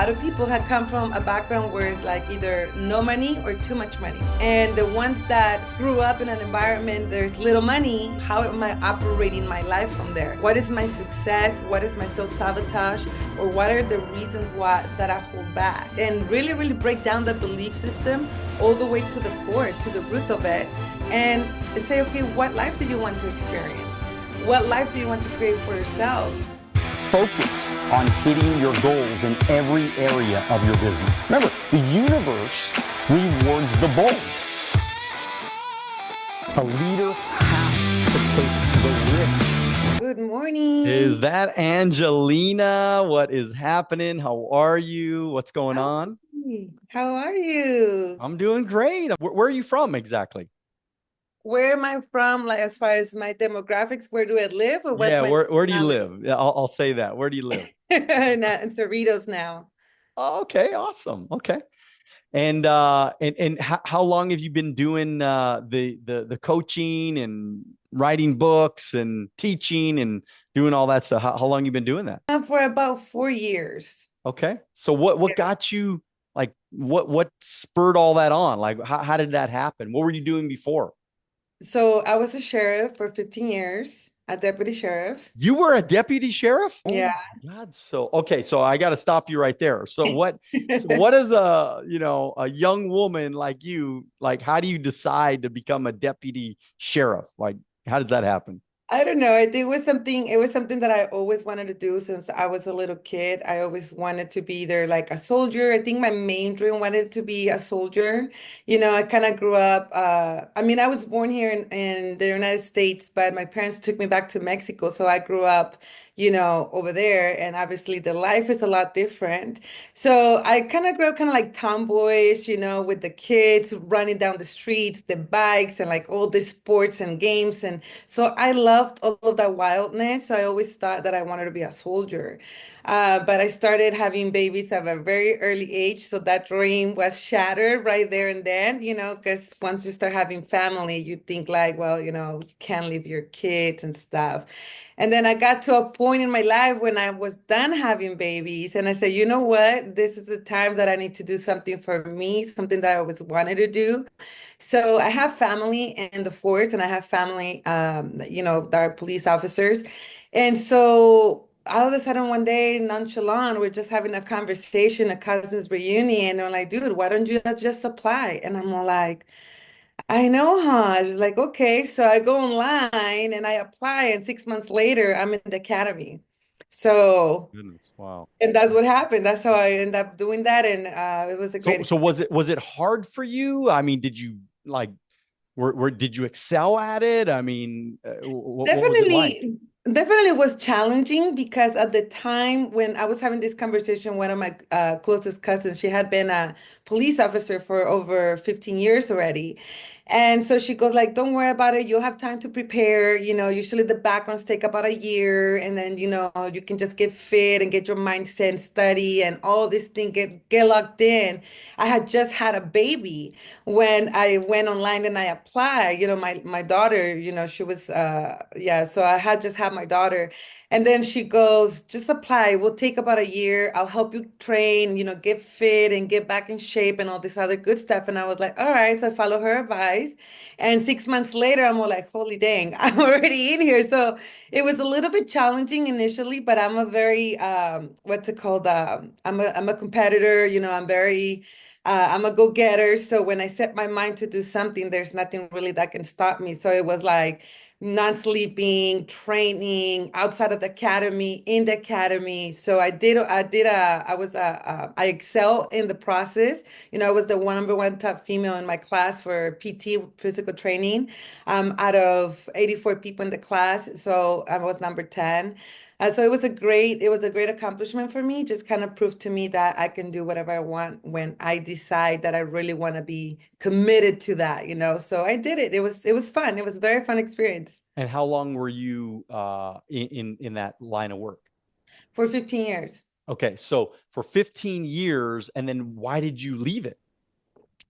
lot of people had come from a background where it's like either no money or too much money. And the ones that grew up in an environment there's little money, how am I operating my life from there? What is my success? What is my self-sabotage? Or what are the reasons why that I hold back? And really, really break down the belief system all the way to the core, to the root of it, and say, okay, what life do you want to experience? What life do you want to create for yourself? Focus on hitting your goals in every area of your business. Remember, the universe rewards the bold. A leader has to take the risks. Good morning. Is that Angelina? What is happening? How are you? What's going on? How are you? I'm doing great. Where are you from exactly? Where am I from? Like as far as my demographics, where do I live, or what's Yeah, my where do you nationality? live? Yeah, I'll say that. Where do you live? In Cerritos now. Oh, okay, awesome. Okay. And how long have you been doing the coaching and writing books and teaching and doing all that stuff? How long you been doing that? For about 4 years. Okay. So what got you, like, what spurred all that on? Like how did that happen? What were you doing before? So I was a sheriff for 15 years, a deputy sheriff. You were a deputy sheriff? Oh Yeah. my God. So okay, so I got to stop you right there. So what is a young woman like you, like how do you decide to become a deputy sheriff? Like how does that happen? I don't know. I think it was something that I always wanted to do since I was a little kid. I always wanted to be either like a soldier. I think my main dream wanted to be a soldier. I kind of grew up, I mean, I was born here in the United States, but my parents took me back to Mexico. So I grew up, over there. And obviously the life is a lot different. So I kind of grew up kind of like tomboyish, with the kids running down the streets, the bikes, and like all the sports and games. And so I loved all of that wildness. So I always thought that I wanted to be a soldier. But I started having babies at a very early age. So that dream was shattered right there and then, because once you start having family, you think like, well, you can't leave your kids and stuff. And then I got to a point in my life when I was done having babies. And I said, you know what? This is the time that I need to do something for me, something that I always wanted to do. So I have family in the force and I have family, that are police officers. And so all of a sudden one day, nonchalant, we're just having a conversation, a cousins reunion. And I'm like, dude, why don't you just apply? And I'm all like, I know, huh? She's like, okay. So I go online and I apply, and 6 months later, I'm in the academy. So, Goodness, wow. and that's what happened. That's how I ended up doing that. And it was a great So was it hard for you? I mean, did you like did you excel at it? I mean, what was it like? Definitely was challenging because at the time when I was having this conversation, one of my closest cousins, she had been a police officer for over 15 years already. And so she goes like, don't worry about it. You'll have time to prepare. Usually the backgrounds take about a year and then, you can just get fit and get your mindset and study and all this thing, get locked in. I had just had a baby when I went online and I applied. My daughter, she was yeah, so I had just had my daughter. And then she goes, just apply. It will take about a year. I'll help you train, get fit and get back in shape and all this other good stuff. And I was like, all right. So I follow her advice. And 6 months later, I'm all like, holy dang, I'm already in here. So it was a little bit challenging initially, but I'm a very what's it called? I'm a competitor, I'm a go-getter. So when I set my mind to do something, there's nothing really that can stop me. So it was like non-sleeping, training outside of the academy, in the academy. So I excel in the process. I was the number one top female in my class for PT, physical training, out of 84 people in the class. So I was number 10. So it was a great accomplishment for me. Just kind of proved to me that I can do whatever I want when I decide that I really want to be committed to that. So I did it. It was fun. It was a very fun experience And how long were you in that line of work? for 15 years. Okay, so for 15 years, and then why did you leave it?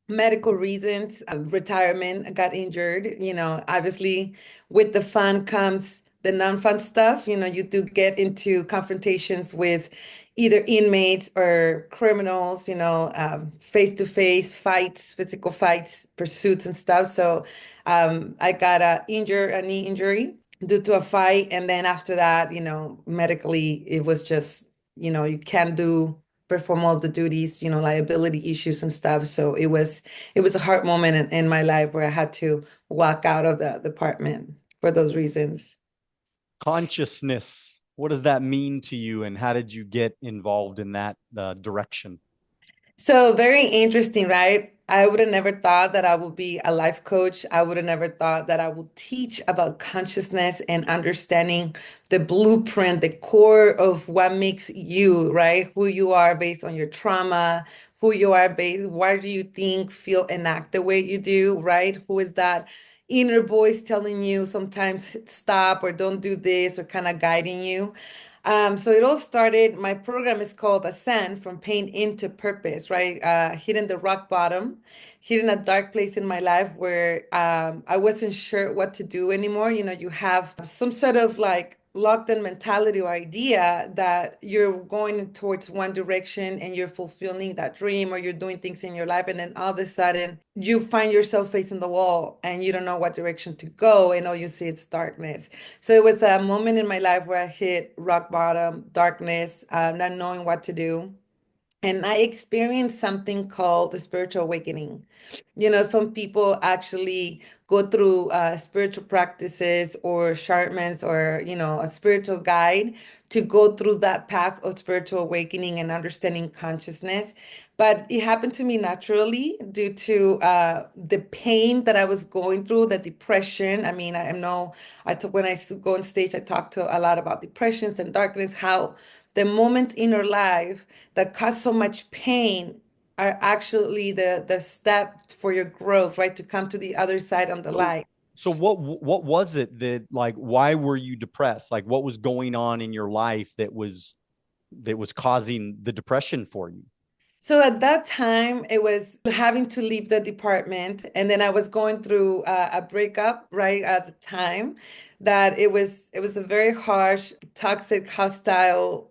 Medical reasons, retirement, I got injured. Obviously with the fun comes the non-fun stuff. You do get into confrontations with either inmates or criminals, face-to-face fights, physical fights, pursuits and stuff. So I got a knee injury due to a fight. And then after that, medically, it was just, you can't perform all the duties, liability issues and stuff. So it was a hard moment in my life where I had to walk out of the department for those reasons. Consciousness. What does that mean to you, and how did you get involved in that direction? So very interesting, right? I would have never thought that I would be a life coach. I would have never thought that I would teach about consciousness and understanding the blueprint, the core of what makes you, right? Who you are based on your trauma, who you are based, why do you think, feel, and act the way you do, right? Who is that inner voice telling you sometimes stop or don't do this or kind of guiding you? So it all started, my program is called Ascend from Pain into Purpose, right? Hitting the rock bottom, hitting a dark place in my life where I wasn't sure what to do anymore. You have some sort of like locked in mentality or idea that you're going towards one direction and you're fulfilling that dream or you're doing things in your life. And then all of a sudden you find yourself facing the wall and you don't know what direction to go. And all you see is darkness. So it was a moment in my life where I hit rock bottom, darkness, not knowing what to do. And I experienced something called the spiritual awakening. Some people actually go through spiritual practices or shamans or, a spiritual guide to go through that path of spiritual awakening and understanding consciousness. But it happened to me naturally due to the pain that I was going through, the depression. I mean, when I go on stage, I talk to a lot about depressions and darkness, how the moments in your life that cause so much pain are actually the step for your growth, right? To come to the other side on the So, light. so what was it that, like, why were you depressed? Like, what was going on in your life that was causing the depression for you? So at that time, it was having to leave the department, and then I was going through a breakup right at the time. That it was a very harsh, toxic, hostile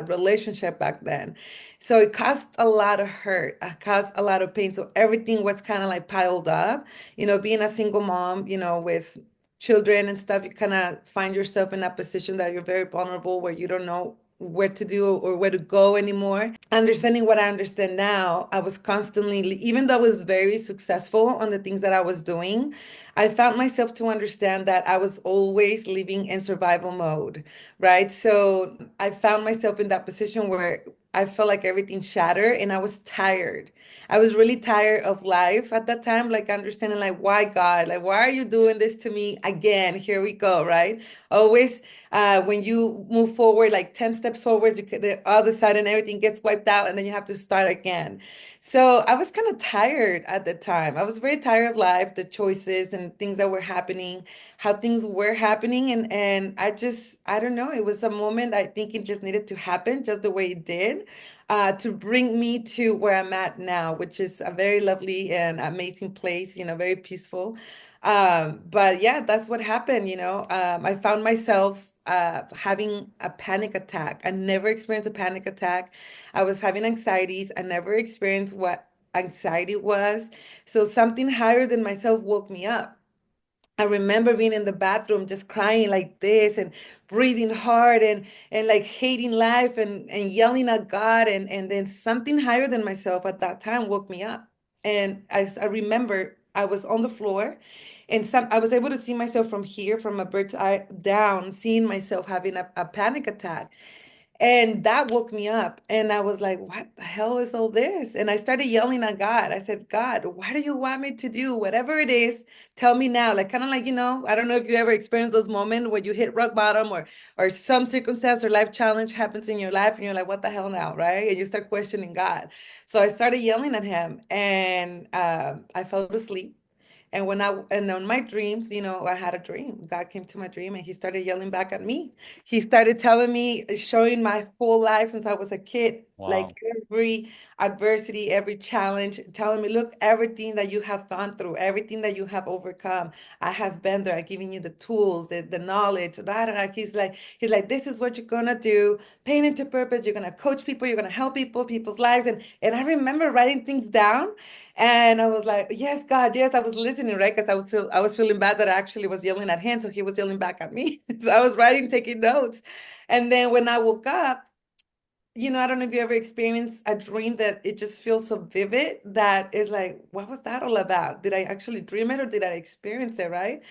relationship back then. So it caused a lot of hurt, it caused a lot of pain. So everything was kind of like piled up. Being a single mom, with children and stuff, you kind of find yourself in that position that you're very vulnerable, where you don't know what to do or where to go anymore. Understanding what I understand now, I was constantly, even though I was very successful on the things that I was doing, I found myself to understand that I was always living in survival mode, right? So I found myself in that position where I felt like everything shattered and I was tired. I was really tired of life at that time, like understanding, like, why God, like, why are you doing this to me again? Here we go, right? Always when you move forward, like 10 steps forward, the other side and everything gets wiped out, and then you have to start again. So I was kind of tired at the time. I was very tired of life, the choices and things that were happening, how things were happening. And I don't know, it was a moment I think it just needed to happen just the way it did, to bring me to where I'm at now, which is a very lovely and amazing place, very peaceful. But yeah, that's what happened, I found myself having a panic attack. I never experienced a panic attack. I was having anxieties. I never experienced what anxiety was. So something higher than myself woke me up. I remember being in the bathroom just crying like this and breathing hard and like hating life and yelling at God, and then something higher than myself at that time woke me up. And I remember I was on the floor and I was able to see myself from here, from a bird's eye down, seeing myself having a panic attack. And that woke me up. And I was like, what the hell is all this? And I started yelling at God. I said, God, what do you want me to do? Whatever it is, tell me now. Like, kind of like, I don't know if you ever experienced those moments where you hit rock bottom, or some circumstance or life challenge happens in your life and you're like, what the hell now? Right. And you start questioning God. So I started yelling at him, and I fell asleep. And on my dreams, I had a dream. God came to my dream and he started yelling back at me. He started telling me, showing my whole life since I was a kid, Wow. Like every adversity, every challenge, telling me, look, everything that you have gone through, everything that you have overcome, I have been there. I've given you the tools, the knowledge. He's like, this is what you're gonna do. Pain into purpose. You're gonna coach people. You're gonna help people, people's lives. And I remember writing things down, and I was like, yes, God, yes. I was listening, right? Because I was feeling bad that I actually was yelling at him, so he was yelling back at me. So I was writing, taking notes, and then when I woke up, I don't know if you ever experienced a dream that it just feels so vivid that is like, what was that all about? Did I actually dream it or did I experience it, right?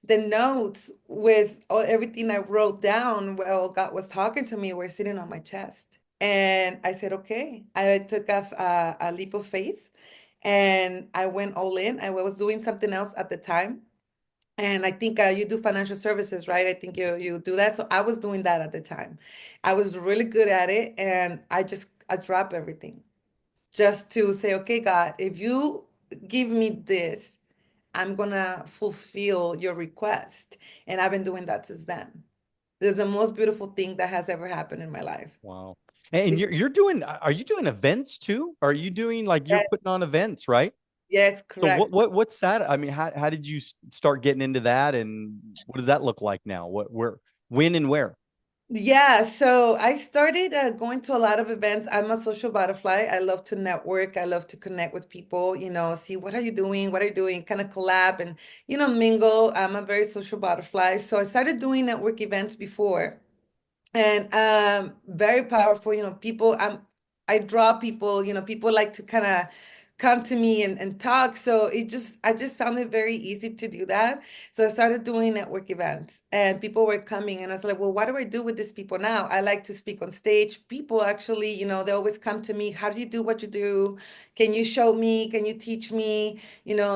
The notes with everything I wrote down while God was talking to me were sitting on my chest. And I said, okay. I took a leap of faith and I went all in. I was doing something else at the time. And I think you do financial services, right? I think you do that. So I was doing that at the time. I was really good at it, and I dropped everything just to say, okay, God, if you give me this, I'm gonna fulfill your request. And I've been doing that since then. This is the most beautiful thing that has ever happened in my life. Wow. And It's, you're doing, are you doing events too? Are you doing like you're yes, putting on events, right? yes, So correct. what's that? I mean, how did you start getting into that, and what does that look like now? When and where? Yeah, so I started going to a lot of events. I'm a social butterfly. I love to network. I love to connect with people, see what are you doing? What are you doing? Kind of collab and, mingle. I'm a very social butterfly. So I started doing network events before and very powerful, people. I draw people, people like to kind of come to me and talk, so I just found it very easy to do that. So I started doing network events and people were coming and I was like, well, what do I do with these people now? I like to speak on stage. People actually, they always come to me, how do you do what you do? Can you show me? Can you teach me?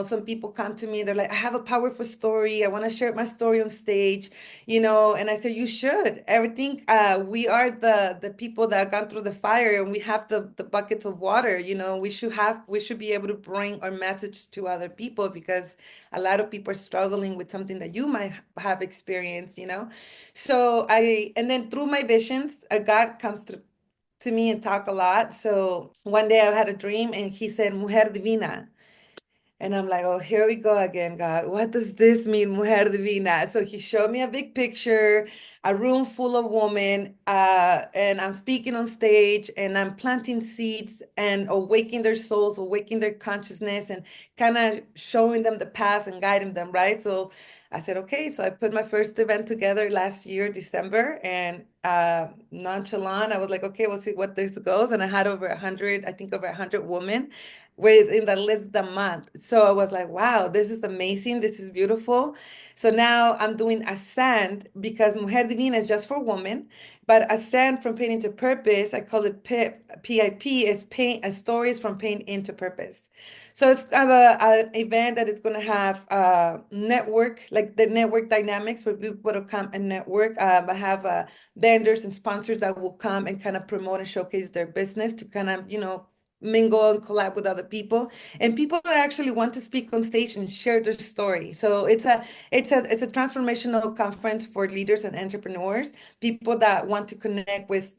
Some people come to me, they're like, I have a powerful story, I want to share my story on stage, and I said, you should. Everything, we are the people that have gone through the fire and we have the buckets of water, we should be able to bring our message to other people because a lot of people are struggling with something that you might have experienced. So and then through my visions, God comes to me and talk a lot. So one day I had a dream and he said, Mujer Divina. And I'm like, oh, here we go again, God. What does this mean, Mujer Divina? So he showed me a big picture, a room full of women, and I'm speaking on stage and I'm planting seeds and awakening their souls, awakening their consciousness, and kind of showing them the path and guiding them, right? So I said, okay. So I put my first event together last year, December, and nonchalant, I was like, okay, we'll see what this goes. And I had over 100, I think over 100 women within the less than a month. So I was like, wow, this is amazing. This is beautiful. So now I'm doing Ascend because Mujer Divina is just for women, but Ascend from Pain into Purpose, I call it PIP, is pain and stories from pain into purpose. So it's a event that is going to have network, like the network dynamics where people will come and network. I have vendors and sponsors that will come and kind of promote and showcase their business to kind of, mingle and collab with other people and people that actually want to speak on stage and share their story. So it's a transformational conference for leaders and entrepreneurs, people that want to connect with,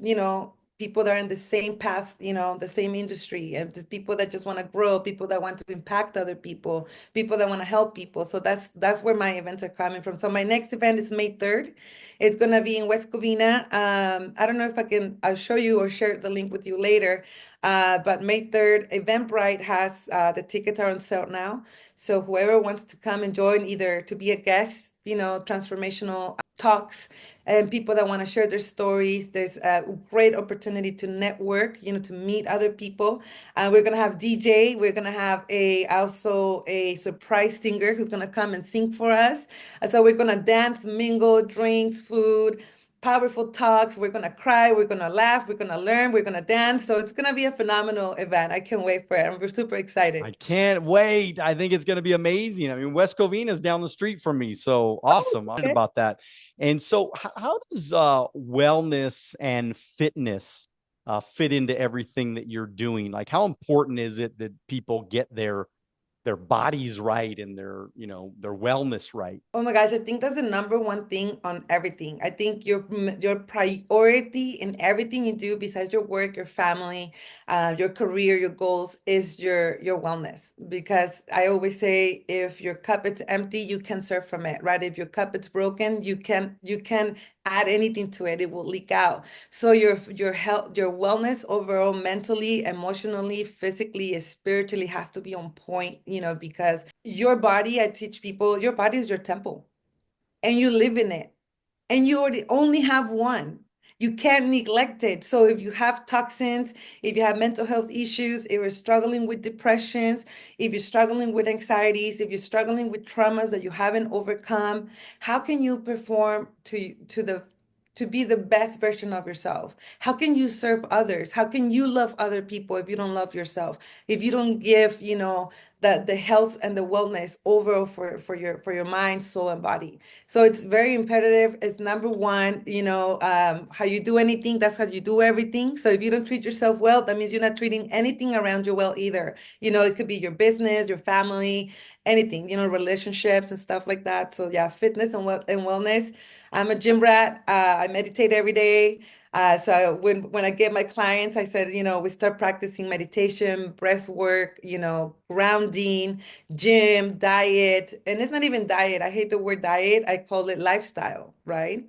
people that are in the same path, the same industry, and the people that just want to grow, people that want to impact other people that want to help people. So that's where my events are coming from. So my next event is May 3rd. It's gonna be in West Covina. I don't know if I'll show you or share the link with you later. But May 3rd, Eventbrite has the tickets are on sale now. So whoever wants to come and join, either to be a guest, transformational talks, and people that want to share their stories, there's a great opportunity to network, to meet other people. We're gonna have DJ. We're gonna have also a surprise singer who's gonna come and sing for us. So we're gonna dance, mingle, drinks, food, powerful talks. We're going to cry, we're going to laugh, we're going to learn, we're going to dance. So it's going to be a phenomenal event. I can't wait for it. We're super I excited. can't wait. I think it's going to be amazing. I mean, West Covina is down the street from me. So awesome. I'm Okay. about that. And so how does wellness and fitness fit into everything that you're doing? Like how important is it that people get their their bodies right and their, you know, their wellness right. Oh my gosh, I think that's the number one thing on everything. I think your priority in everything you do besides your work, your family, your career, your goals is your wellness. Because I always say if your cup is empty, you can serve from it, right? If your cup is broken, you can add anything to it, it will leak out. So your health, your wellness overall, mentally, emotionally, physically, spiritually has to be on point, because your body, I teach people, your body is your temple and you live in it and you already only have one. You can't neglect it. So if you have toxins, if you have mental health issues, if you're struggling with depressions, if you're struggling with anxieties, if you're struggling with traumas that you haven't overcome, how can you perform to be the best version of yourself? How can you serve others? How can you love other people if you don't love yourself? If you don't give, the health and the wellness overall for your mind, soul, and body. So it's very imperative. It's number one, how you do anything, that's how you do everything. So if you don't treat yourself well, that means you're not treating anything around you well either. It could be your business, your family, anything, relationships and stuff like that. So yeah, fitness and wellness. I'm a gym rat. I meditate every day. So when I get my clients, I said, we start practicing meditation, breath work, grounding, gym, diet. And it's not even diet. I hate the word diet. I call it lifestyle, right?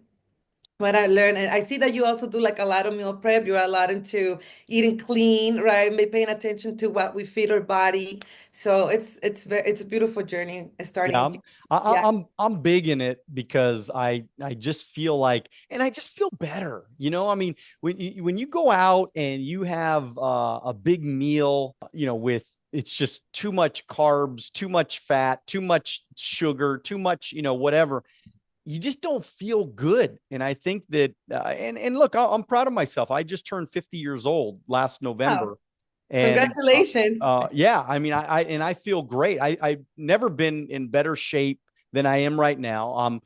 What I learned, and I see that you also do like a lot of meal prep. You're a lot into eating clean, right? Paying attention to what we feed our body. So it's a beautiful journey Yeah, starting. Yeah. I'm big in it because I just feel like, and I just feel better. You know, I mean, when you go out and you have a big meal, you know, with it's just too much carbs, too much fat, too much sugar, too much, you know, whatever, you just don't feel good. And I think that, and look, I'm proud of myself. I just turned 50 years old last Wow. November, and Congratulations. yeah, I mean, and I feel great. I've never been in better shape than I am right now.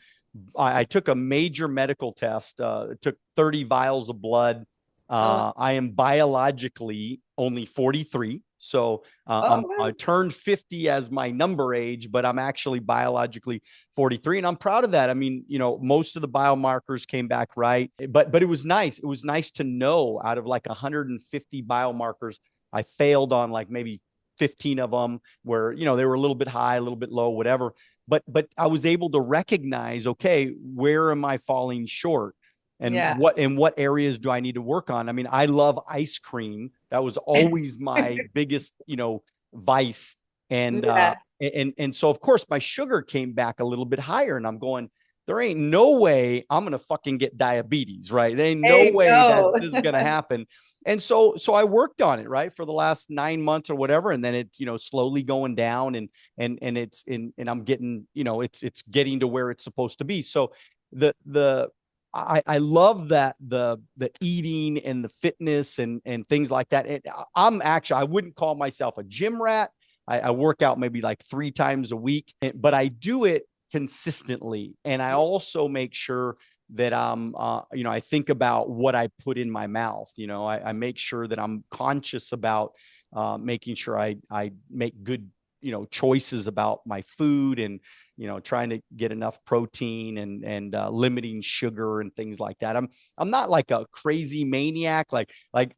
I took a major medical test. It took 30 vials of blood. Oh, I am biologically only 43. So oh, I wow. turned 50 as my number age, but I'm actually biologically 43. And I'm proud of that. I mean, you know, most of the biomarkers came back right, but it was nice. It was nice to know out of like 150 biomarkers, I failed on like maybe 15 of them where, you know, they were a little bit high, a little bit low, whatever. But I was able to recognize, okay, where am I falling short? And Yeah. what areas do I need to work on? I mean, I love ice cream. That was always my biggest, you know, vice. And Yeah. and so of course my sugar came back a little bit higher, and I'm going, there ain't no way I'm gonna fucking get diabetes, right? There ain't no Hey, way no. this is gonna happen. And so I worked on it, right, for the last 9 months or whatever, and then it's, you know, slowly going down, and it's in, and I'm getting, you know, it's getting to where it's supposed to be. So the I love that the eating and the fitness and things like that. And I'm actually, I wouldn't call myself a gym rat. I work out maybe like 3 times a week, but I do it consistently. And I also make sure that you know, I think about what I put in my mouth. You know, I make sure that I'm conscious about making sure I make good, you know, choices about my food, and, you know, trying to get enough protein, and limiting sugar and things like that. I'm not like a crazy maniac. Like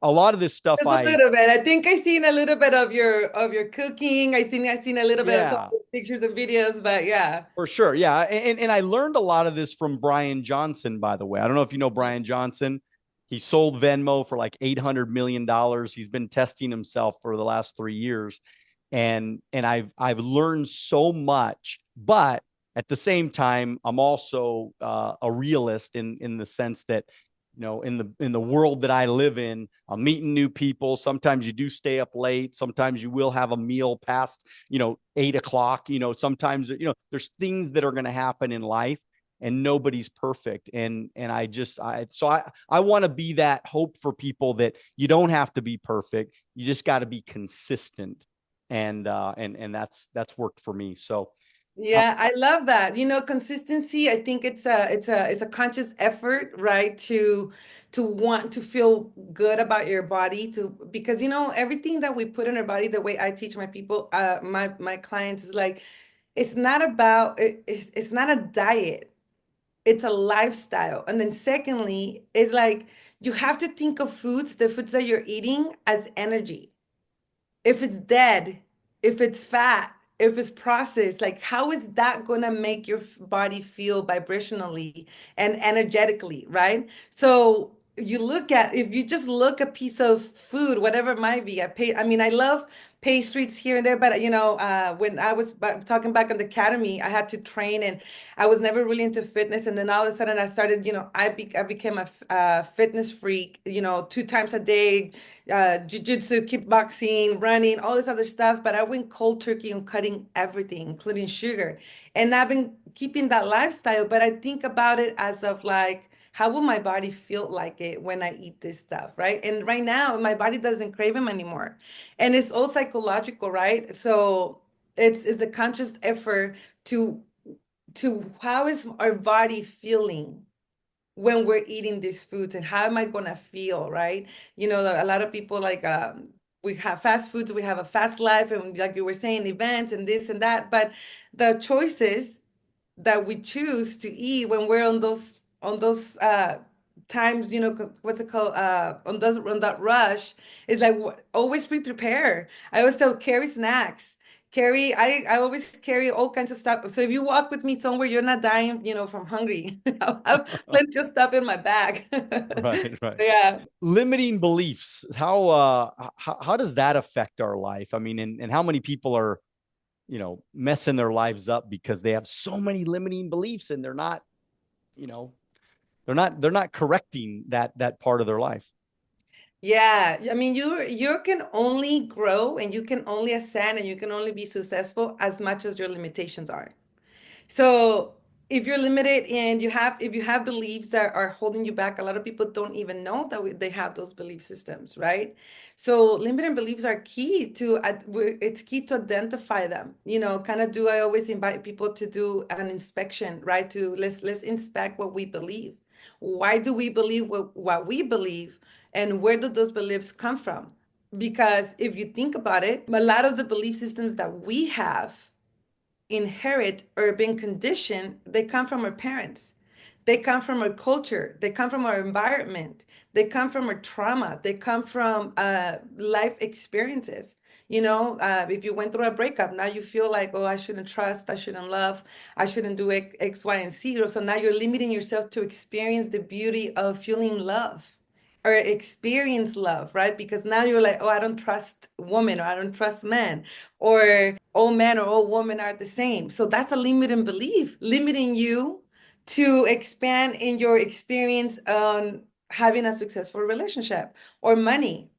a lot of this stuff Just a I, little bit. I think I seen a little bit of your cooking. I seen a little bit of some yeah, pictures and videos, but yeah. for sure. Yeah. And I learned a lot of this from Brian Johnson, by the way. I don't know if you know Brian Johnson. He sold Venmo for like $800 million. He's been testing himself for the last 3 years. And I've learned so much, but at the same time, I'm also a realist in the sense that, you know, in the world that I live in, I'm meeting new people. Sometimes you do stay up late. Sometimes you will have a meal past, you know, 8 o'clock. You know, sometimes, you know, there's things that are going to happen in life, and nobody's perfect. And I want to be that hope for people that you don't have to be perfect. You just got to be consistent. And that's worked for me. So Yeah, I love that. Consistency, I think it's a conscious effort, right? To want to feel good about your body to because everything that we put in our body, the way I teach my people, my clients is like it's not about it's not a diet. It's a lifestyle. And then secondly, it's like you have to think of the foods that you're eating as energy. If it's dead, if it's fat, if it's processed, like how is that going to make your body feel vibrationally and energetically, right? So if you just look a piece of food, whatever it might be, I mean, I love pastries here and there, but when I was talking back in the academy, I had to train and I was never really into fitness. And then all of a sudden I started, I became a fitness freak, 2 times a day, jujitsu, kickboxing, running, all this other stuff. But I went cold turkey on cutting everything, including sugar. And I've been keeping that lifestyle. But I think about it as of like, how will my body feel like it when I eat this stuff, right? And right now, my body doesn't crave them anymore. And it's all psychological, right? So it's the conscious effort to how is our body feeling when we're eating these foods and how am I gonna feel, right? A lot of people like we have fast foods, we have a fast life, and like you were saying, events and this and that, but the choices that we choose to eat when we're on those times, what's it called? On that rush is like always be prepared. I also carry snacks. I always carry all kinds of stuff. So if you walk with me somewhere, you're not dying, from hungry. I'll have plenty of stuff in my bag. Right, right. Yeah. Limiting beliefs. How does that affect our life? I mean, and how many people are, messing their lives up because they have so many limiting beliefs and they're not, you know, they're not correcting that part of their life. Yeah, I mean, you can only grow and you can only ascend and you can only be successful as much as your limitations are. So if you're limited and if you have beliefs that are holding you back, a lot of people don't even know that they have those belief systems, right? So limiting beliefs are key it's key to identify them. Kind of I always invite people to do an inspection, right? Let's inspect what we believe. Why do we believe what we believe? And where do those beliefs come from? Because if you think about it, a lot of the belief systems that we have inherit or been conditioned, they come from our parents. They come from our culture. They come from our environment. They come from our trauma. They come from life experiences. If you went through a breakup, now you feel like, oh, I shouldn't trust, I shouldn't love, I shouldn't do X, Y, and Z. So now you're limiting yourself to experience the beauty of feeling love or experience love, right? Because now you're like, oh, I don't trust women or I don't trust men or all men or all women are the same. So that's a limiting belief, limiting you to expand in your experience on having a successful relationship or money.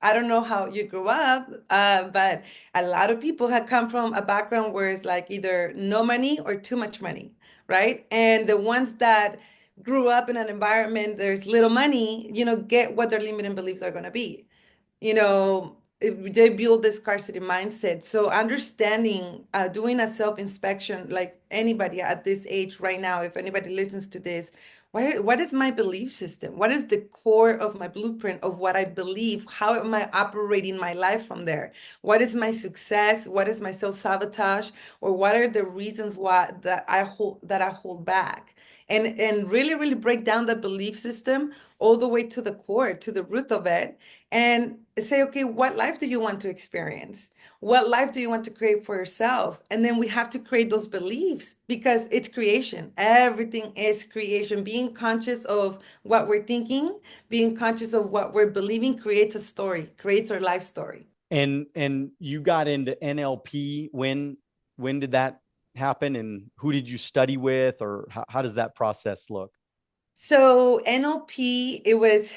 I don't know how you grew up, but a lot of people have come from a background where it's like either no money or too much money, right? And the ones that grew up in an environment there's little money, get what their limiting beliefs are going to be. They build this scarcity mindset. So understanding, doing a self-inspection, like anybody at this age right now, if anybody listens to this, what is my belief system? What is the core of my blueprint of what I believe? How am I operating my life from there? What is my success? What is my self-sabotage? Or what are the reasons why that I hold back? And really, really break down the belief system all the way to the core, to the root of it, and say, okay, what life do you want to experience? What life do you want to create for yourself? And then we have to create those beliefs because it's creation. Everything is creation. Being conscious of what we're thinking, being conscious of what we're believing creates a story, creates our life story. And you got into NLP when did that happen and who did you study with or how does that process look? So NLP, it was,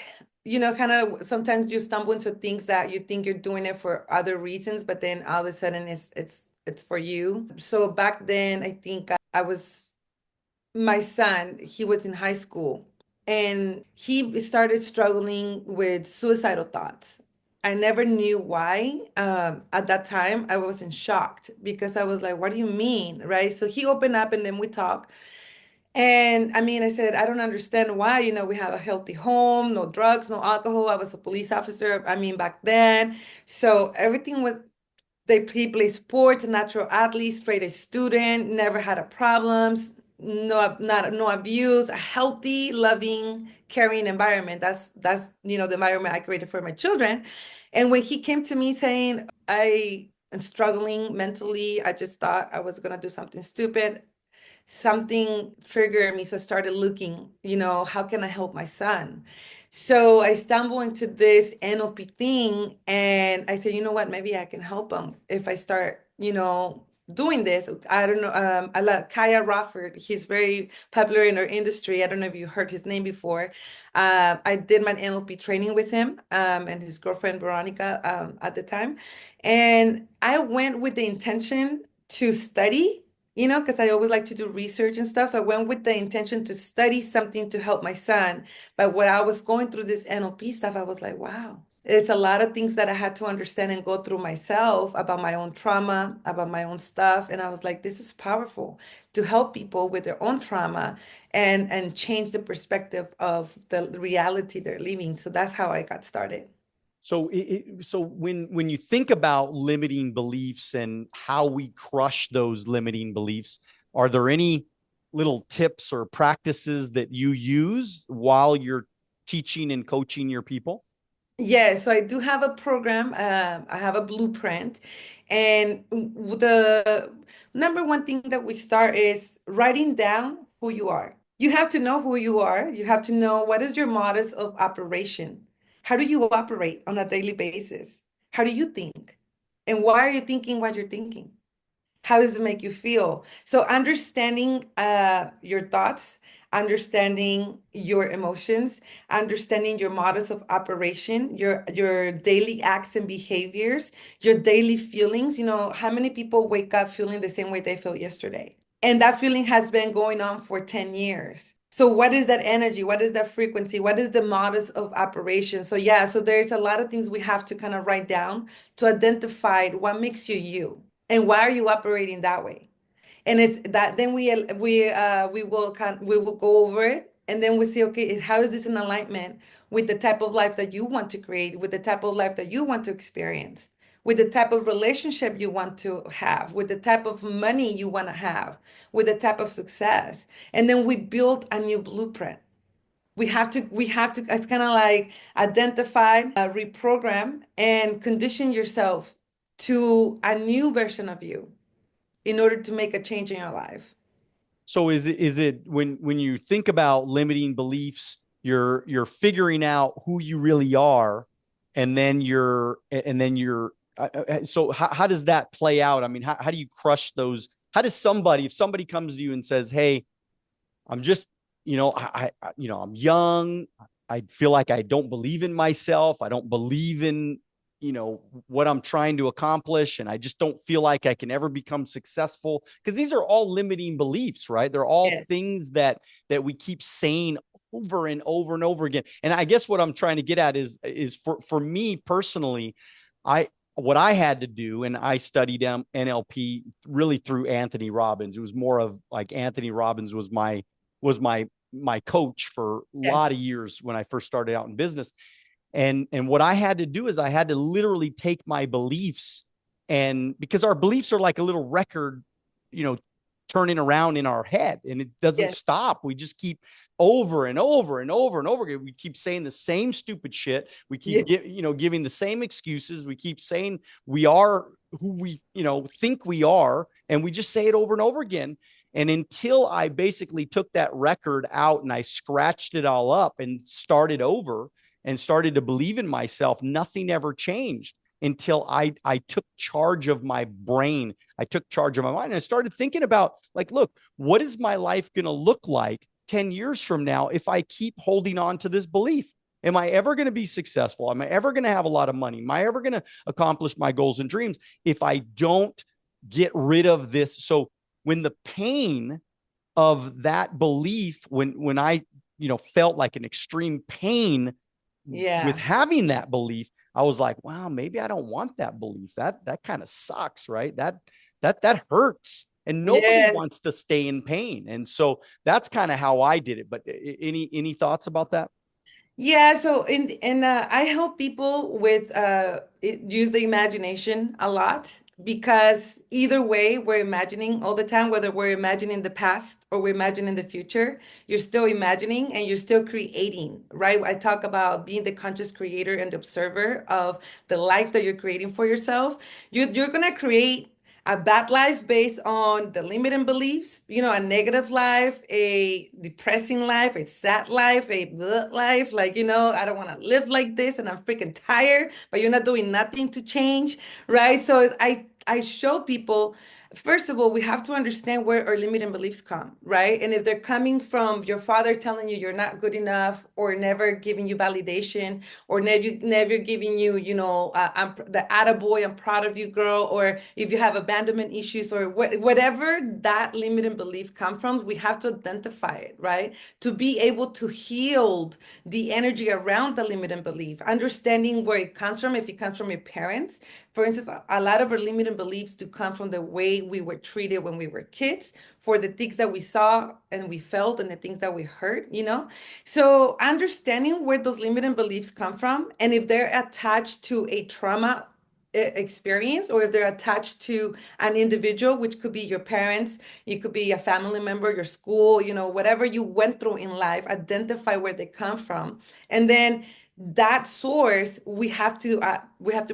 kind of sometimes you stumble into things that you think you're doing it for other reasons, but then all of a sudden it's for you. So back then, I think my son, he was in high school and he started struggling with suicidal thoughts. I never knew why. At that time, I wasn't shocked because I was like, what do you mean? Right. So he opened up and then we talked. And I mean, I said, I don't understand why, we have a healthy home, no drugs, no alcohol. I was a police officer, I mean, back then. So everything was, he played sports, natural athlete, straight A student, never had a problems, no abuse, a healthy, loving, caring environment. That's the environment I created for my children. And when he came to me saying, I am struggling mentally, I just thought I was gonna do something stupid, something triggered me. So I started looking, how can I help my son? So I stumbled into this NLP thing and I said, you know what, maybe I can help him if I start, doing this. I don't know. I love Kaya Rofford. He's very popular in our industry. I don't know if you heard his name before. I did my NLP training with him and his girlfriend Veronica at the time. And I went with the intention to study, because I always like to do research and stuff. So I went with the intention to study something to help my son. But when I was going through this NLP stuff, I was like, wow, there's a lot of things that I had to understand and go through myself about my own trauma, about my own stuff. And I was like, this is powerful to help people with their own trauma and change the perspective of the reality they're living. So that's how I got started. So, so when you think about limiting beliefs and how we crush those limiting beliefs, are there any little tips or practices that you use while you're teaching and coaching your people? Yeah, so I do have a program. I have a blueprint, and the number one thing that we start is writing down who you are. You have to know who you are. You have to know what is your modus of operation. How do you operate on a daily basis? How do you think? And why are you thinking what you're thinking? How does it make you feel? So understanding your thoughts, understanding your emotions, understanding your modus of operation, your daily acts and behaviors, your daily feelings. How many people wake up feeling the same way they felt yesterday? And that feeling has been going on for 10 years. So what is that energy? What is that frequency? What is the modus of operation? So yeah, so there's a lot of things we have to kind of write down to identify what makes you you. And why are you operating that way? And it's that then we will go over it and then we see, okay, how is this in alignment with the type of life that you want to create, with the type of life that you want to experience, with the type of relationship you want to have, with the type of money you want to have, with the type of success. And then we build a new blueprint. We have to, it's kind of like identify, reprogram, and condition yourself to a new version of you in order to make a change in your life. So is it when you think about limiting beliefs, you're figuring out who you really are, and then you're so how does that play out? I mean, how do you crush those? How does somebody, if somebody comes to you and says, "Hey, I'm just, I'm young. I feel like I don't believe in myself. I don't believe in, what I'm trying to accomplish. And I just don't feel like I can ever become successful." Because these are all limiting beliefs, right? They're all Yes. things that we keep saying over and over and over again. And I guess what I'm trying to get at is for me personally, what I had to do, and I studied NLP really through Anthony Robbins. It was more of like Anthony Robbins was my coach for a Yes. lot of years when I first started out in business. And what I had to do is I had to literally take my beliefs, and because our beliefs are like a little record, you know, turning around in our head, and it doesn't Yes. stop. We just keep over and over and over and over again. We keep saying the same stupid shit. We keep Yes. giving the same excuses. We keep saying we are who we, think we are, and we just say it over and over again. And until I basically took that record out and I scratched it all up and started over and started to believe in myself, nothing ever changed until I took charge of my brain. I took charge of my mind and I started thinking about, like, look, what is my life going to look like 10 years from now if I keep holding on to this belief? Am I ever going to be successful? Am I ever going to have a lot of money? Am I ever going to accomplish my goals and dreams if I don't get rid of this? So when the pain of that belief, when I, felt like an extreme pain with Yeah. having that belief, I was like, wow, maybe I don't want that belief. That kind of sucks, right? That hurts. And nobody Yes. wants to stay in pain. And so that's kind of how I did it. But any thoughts about that? Yeah, so I help people with use the imagination a lot because either way we're imagining all the time, whether we're imagining the past or we're imagining the future, you're still imagining and you're still creating, right? I talk about being the conscious creator and observer of the life that you're creating for yourself. You're gonna create a bad life based on the limiting beliefs, a negative life, a depressing life, a sad life, a bleh life, like, I don't want to live like this and I'm freaking tired, but you're not doing nothing to change, right? So I show people, first of all, we have to understand where our limiting beliefs come, right? And if they're coming from your father telling you you're not good enough or never giving you validation or never giving you, I'm the attaboy, I'm proud of you, girl, or if you have abandonment issues or whatever that limiting belief comes from, we have to identify it, right? To be able to heal the energy around the limiting belief, understanding where it comes from, if it comes from your parents. For instance, a lot of our limiting beliefs do come from the way we were treated when we were kids, for the things that we saw and we felt and the things that we heard. So understanding where those limiting beliefs come from and if they're attached to a trauma experience or if they're attached to an individual, which could be your parents, it could be a family member, your school, whatever you went through in life, identify where they come from. And then that source, we have to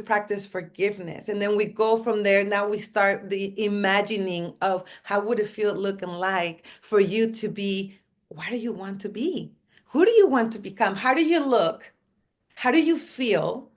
practice forgiveness, and then we go from there. Now we start the imagining of how would it feel looking like for you to be, what do you want to be, who do you want to become, how do you look, how do you feel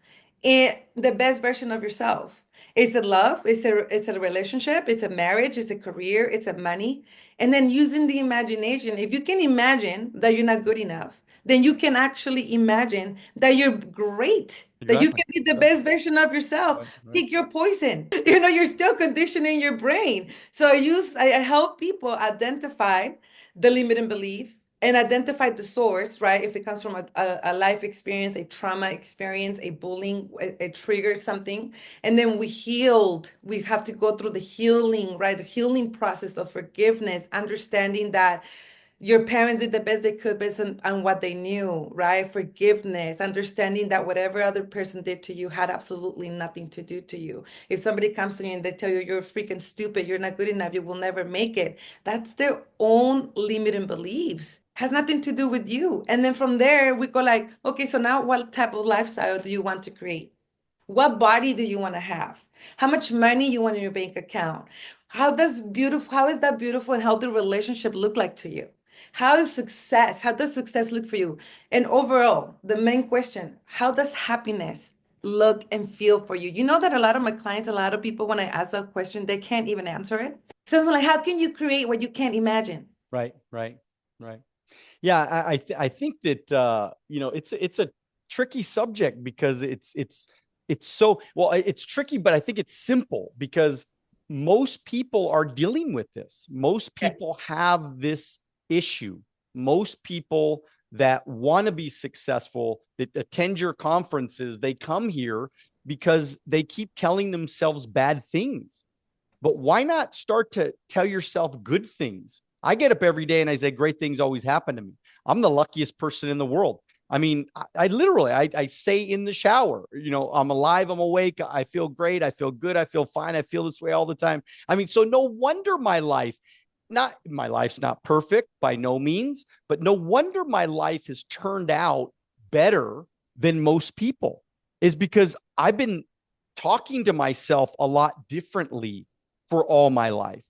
in the best version of yourself? Is it love? It's a relationship, it's a marriage, it's a career, it's a money. And then using the imagination, if you can imagine that you're not good enough, then you can actually imagine that you're great, that you Exactly. can be the Right. best version of yourself. Right. Right. Pick your poison. You're still conditioning your brain. So I help people identify the limiting belief and identify the source, right? If it comes from a life experience, a trauma experience, a bullying, a trigger, something. And then we have to go through the healing, right? The healing process of forgiveness, understanding that your parents did the best they could based on what they knew, right? Forgiveness, understanding that whatever other person did to you had absolutely nothing to do to you. If somebody comes to you and they tell you you're freaking stupid, you're not good enough, you will never make it, that's their own limiting beliefs. Has nothing to do with you. And then from there, we go like, okay, so now what type of lifestyle do you want to create? What body do you want to have? How much money you want in your bank account? How is that beautiful and healthy relationship look like to you? How is success? How does success look for you? And overall, the main question, how does happiness look and feel for you? You know that a lot of my clients, a lot of people, when I ask that question, they can't even answer it. So I'm like, how can you create what you can't imagine? Right. Right. Right. Yeah, I think that it's a tricky subject because it's so well it's tricky, but I think it's simple because most people are dealing with this. Most people have this issue. Most people that want to be successful, that attend your conferences, they come here because they keep telling themselves bad things. But why not start to tell yourself good things? I get up every day and I say, great things always happen to me. I'm the luckiest person in the world. I mean, I literally, I say in the shower, I'm alive, I'm awake, I feel great, I feel good, I feel fine, I feel this way all the time. I mean, so no wonder my life's not perfect by no means, but no wonder my life has turned out better than most people is because I've been talking to myself a lot differently for all my life.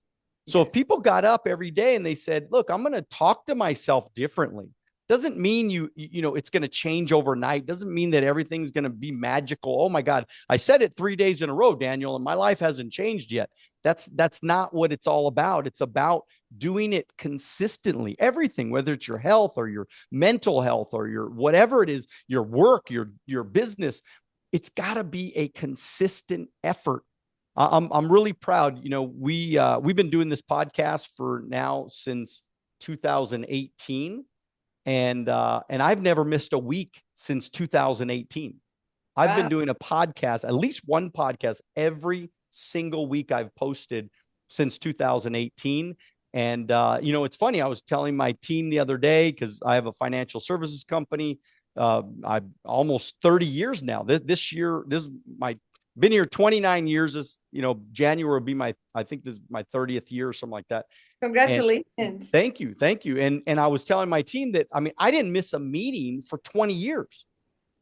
So if Yes. people got up every day and they said, look, I'm going to talk to myself differently, doesn't mean it's going to change overnight. Doesn't mean that everything's going to be magical. Oh my God, I said it 3 days in a row, Daniel, and my life hasn't changed yet. That's not what it's all about. It's about doing it consistently. Everything, whether it's your health or your mental health or your whatever it is, your work, your business, it's got to be a consistent effort. I'm really proud. We've been doing this podcast for now since 2018, and I've never missed a week since 2018. I've been Wow. doing a podcast, at least one podcast every single week I've posted since 2018. And, it's funny. I was telling my team the other day, because I have a financial services company. I've almost 30 years now. This year, this is my been here 29 years. January will be I think this is my 30th year or something like that. And Congratulations. thank you, thank you. And I was telling my team that, I didn't miss a meeting for 20 years.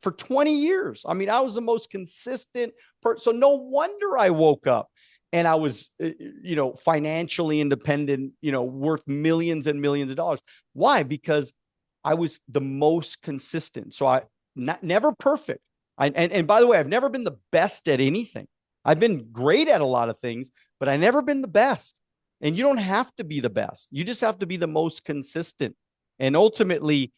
For 20 years. I was the most consistent person. So no wonder I woke up and I was, financially independent, worth millions and millions of dollars. Why? Because I was the most consistent. So never perfect. And by the way, I've never been the best at anything. I've been great at a lot of things, but I never been the best. And you don't have to be the best. You just have to be the most consistent. And ultimately,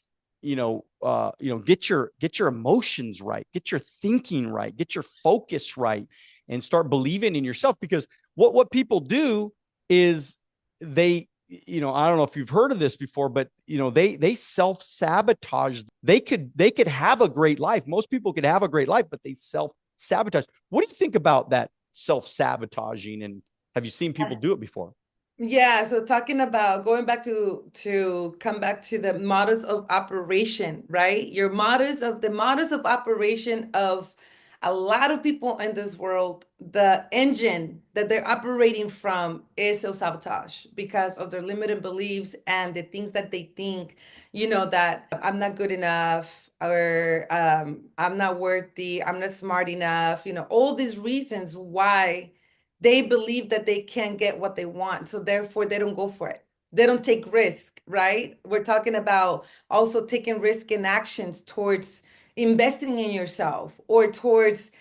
get your emotions right, get your thinking right, get your focus right, and start believing in yourself. Because what people do is they, I don't know if you've heard of this before, but they self-sabotage. They could have a great life. Most people could have a great life, but they self-sabotage. What do you think about that self-sabotaging? And have you seen people do it before? Yeah, so talking about going back to come back to the models of operation, right? The models of operation of a lot of people in this world, the engine that they're operating from is self-sabotage because of their limited beliefs and the things that they think, that I'm not good enough, or I'm not worthy, I'm not smart enough, all these reasons why they believe that they can't get what they want. So therefore they don't go for it. They don't take risk, right? We're talking about also taking risk in actions towards investing in yourself, or towards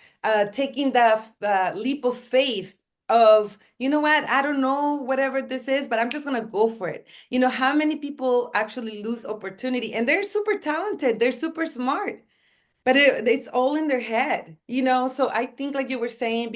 taking the leap of faith of, you know what, I don't know whatever this is, but I'm just going to go for it. How many people actually lose opportunity and they're super talented, they're super smart, but it's all in their head, So I think, like you were saying,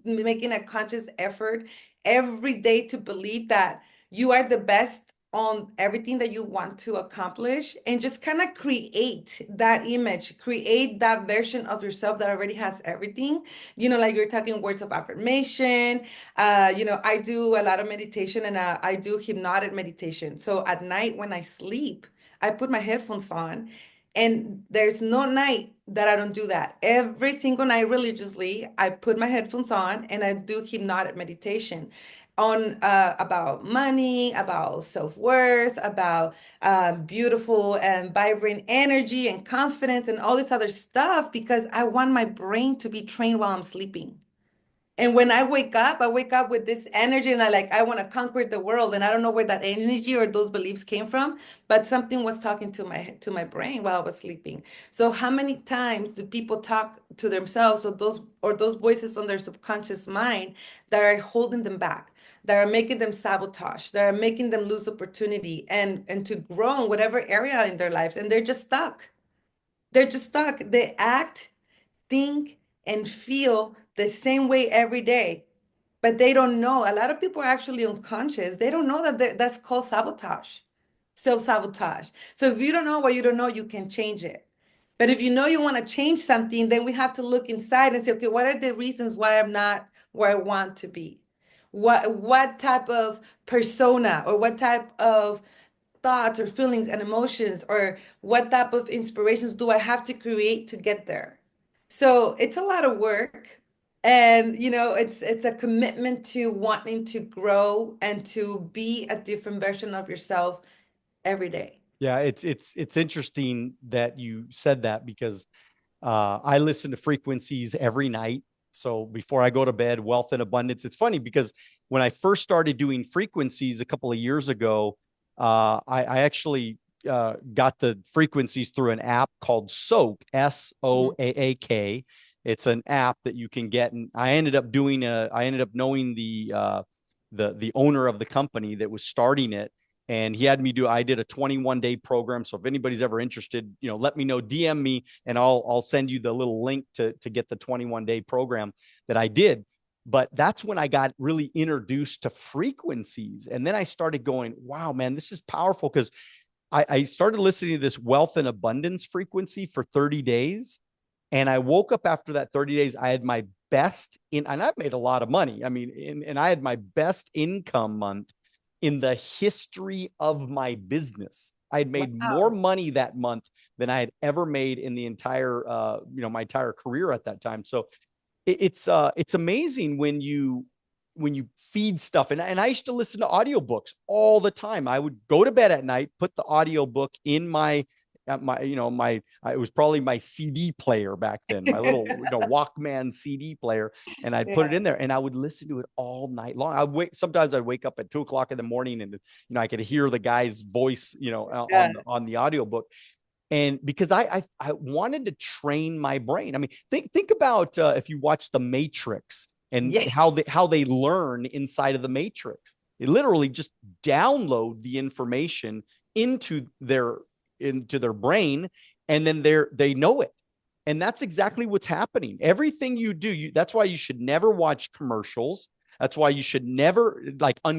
making a conscious effort every day to believe that you are the best on everything that you want to accomplish, and just kind of create that image, create that version of yourself that already has everything. Like you're talking words of affirmation. I do a lot of meditation, and I do hypnotic meditation. So at night when I sleep, I put my headphones on, and there's no night that I don't do that. Every single night, religiously, I put my headphones on and I do hypnotic meditation on about money, about self-worth, about beautiful and vibrant energy and confidence and all this other stuff, because I want my brain to be trained while I'm sleeping. And when I wake up with this energy, and I want to conquer the world. And I don't know where that energy or those beliefs came from, but something was talking to my brain while I was sleeping. So how many times do people talk to themselves, or those voices on their subconscious mind that are holding them back, that are making them sabotage, that are making them lose opportunity and to grow in whatever area in their lives, and they're just stuck. They're just stuck. They act, think, and feel the same way every day, but they don't know. A lot of people are actually unconscious. They don't know that that's called sabotage, self-sabotage. So if you don't know what you don't know, you can change it. But if you know you want to change something, then we have to look inside and say, okay, what are the reasons why I'm not where I want to be? What type of persona, or what type of thoughts or feelings and emotions, or what type of inspirations do I have to create to get there? So it's a lot of work. And it's a commitment to wanting to grow and to be a different version of yourself every day. Yeah, it's interesting that you said that, because I listen to frequencies every night. So before I go to bed, wealth and abundance. It's funny because when I first started doing frequencies a couple of years ago, I actually got the frequencies through an app called Soak, Soaak. It's an app that you can get, and I ended up knowing the owner of the company that was starting it, and he had me I did a 21-day program. So if anybody's ever interested, let me know, DM me, and I'll send you the little link to get the 21-day program that I did. But that's when I got really introduced to frequencies. And then I started going, wow, man, this is powerful, because I started listening to this wealth and abundance frequency for 30 days. And I woke up after that 30 days. I had my best in, and I've made a lot of money. I mean, and I had my best income month in the history of my business. I had made more Wow. money that month than I had ever made in the entire, my entire career at that time. So it's amazing when you feed stuff. And I used to listen to audiobooks all the time. I would go to bed at night, put the audiobook in it was probably my CD player back then, my little Walkman CD player, and I'd put it Yeah. in there and I would listen to it all night long. Sometimes I'd wake up at 2 o'clock in the morning and I could hear the guy's voice, Yeah. on the audiobook. And because I wanted to train my brain. I mean, think about if you watch The Matrix and Yes. how they learn inside of the Matrix. They literally just download the information into their brain, and then they know it. And that's exactly what's happening. Everything you do, that's why you should never watch commercials. That's why you should never,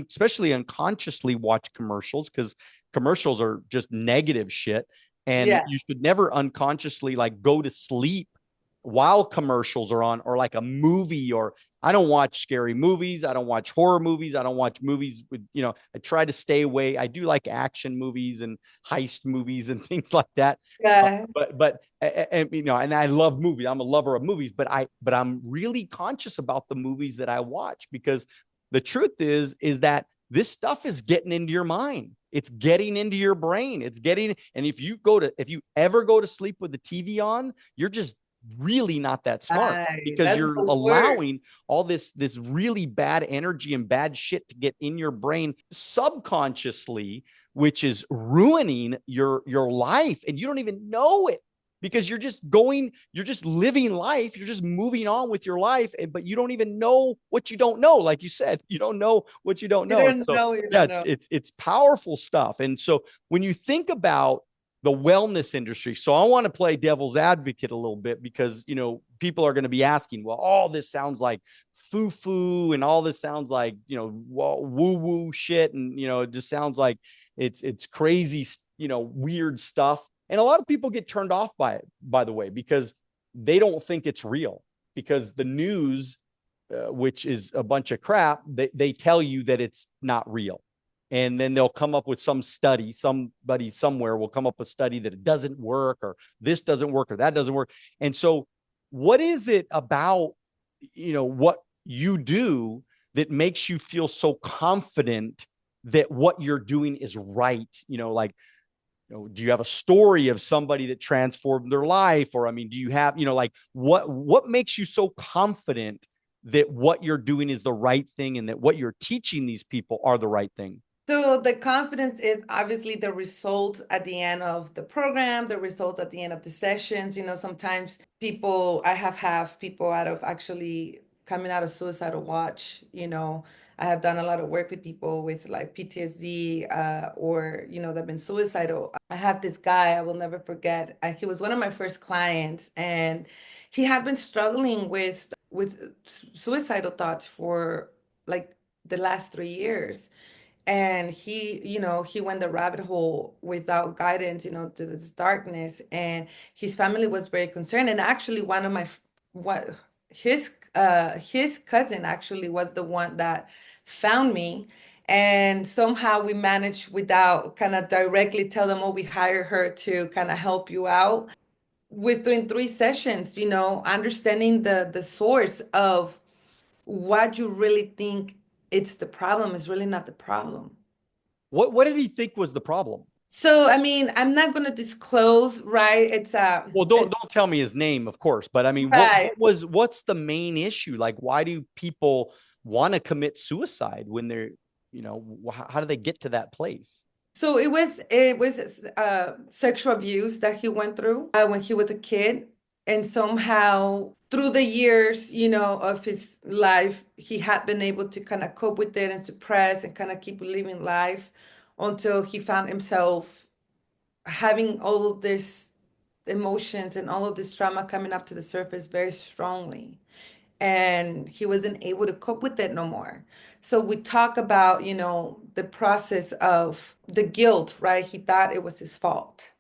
especially unconsciously, watch commercials, because commercials are just negative shit. And Yeah. you should never unconsciously go to sleep while commercials are on, or like a movie. Or I don't watch scary movies. I don't watch horror movies. I don't watch movies with, I try to stay away. I do like action movies and heist movies and things like that. Yeah. And I love movies. I'm a lover of movies, but I'm really conscious about the movies that I watch, because the truth is that this stuff is getting into your mind. It's getting into your brain. And if you ever go to sleep with the TV on, you're just really not that smart, because That's you're the word. allowing all this really bad energy and bad shit to get in your brain subconsciously, which is ruining your life, and you don't even know it, because you're just living life, you're just moving on with your life, but you don't even know what you don't know. Like you said, you don't know what you don't You know. And don't so know, you yeah, don't know. it's powerful stuff. And so when you think about the wellness industry, so I want to play devil's advocate a little bit, because people are going to be asking, well, all this sounds like foo-foo, and all this sounds like woo-woo shit, and it just sounds like it's crazy, weird stuff. And a lot of people get turned off by it, by the way, because they don't think it's real, because the news, which is a bunch of crap, they tell you that it's not real. And then they'll come up with some study. Somebody somewhere will come up with a study that it doesn't work, or this doesn't work, or that doesn't work. And so what is it about, what you do that makes you feel so confident that what you're doing is right? Do you have a story of somebody that transformed their life? Or, I mean, do you have, what makes you so confident that what you're doing is the right thing, and that what you're teaching these people are the right thing? So the confidence is obviously the results at the end of the program, the results at the end of the sessions. Sometimes I have people out of actually coming out of suicidal watch. I have done a lot of work with people with like PTSD, or, they've been suicidal. I have this guy I will never forget. He was one of my first clients, and he had been struggling with suicidal thoughts for like the last 3 years. And he went the rabbit hole without guidance, to this darkness. And his family was very concerned. And actually, one of my what his cousin actually was the one that found me. And somehow we managed, without kind of directly tell them, oh, we hire her to kind of help you out, within 3 sessions, understanding the source of what you really think it's the problem is really not the problem. What did he think was the problem? So, I mean, I'm not going to disclose, right? Well, don't tell me his name, of course, but I mean, Right. what's the main issue? Like, why do people want to commit suicide when they're, how do they get to that place? So it was sexual abuse that he went through when he was a kid, and somehow through the years, of his life, he had been able to kind of cope with it and suppress and kind of keep living life until he found himself having all of this emotions and all of this trauma coming up to the surface very strongly. And he wasn't able to cope with it no more. So we talk about, the process of the guilt, right? He thought it was his fault.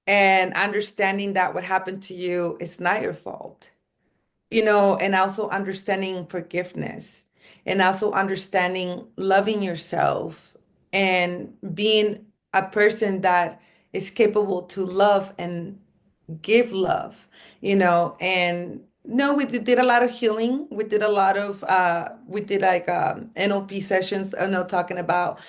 and understanding that what happened to you is not your fault, you know, and also understanding forgiveness and also understanding loving yourself and being a person that is capable to love and give love, you know. And no, we did a lot of healing. We did a lot of we did like NLP sessions, you know, talking about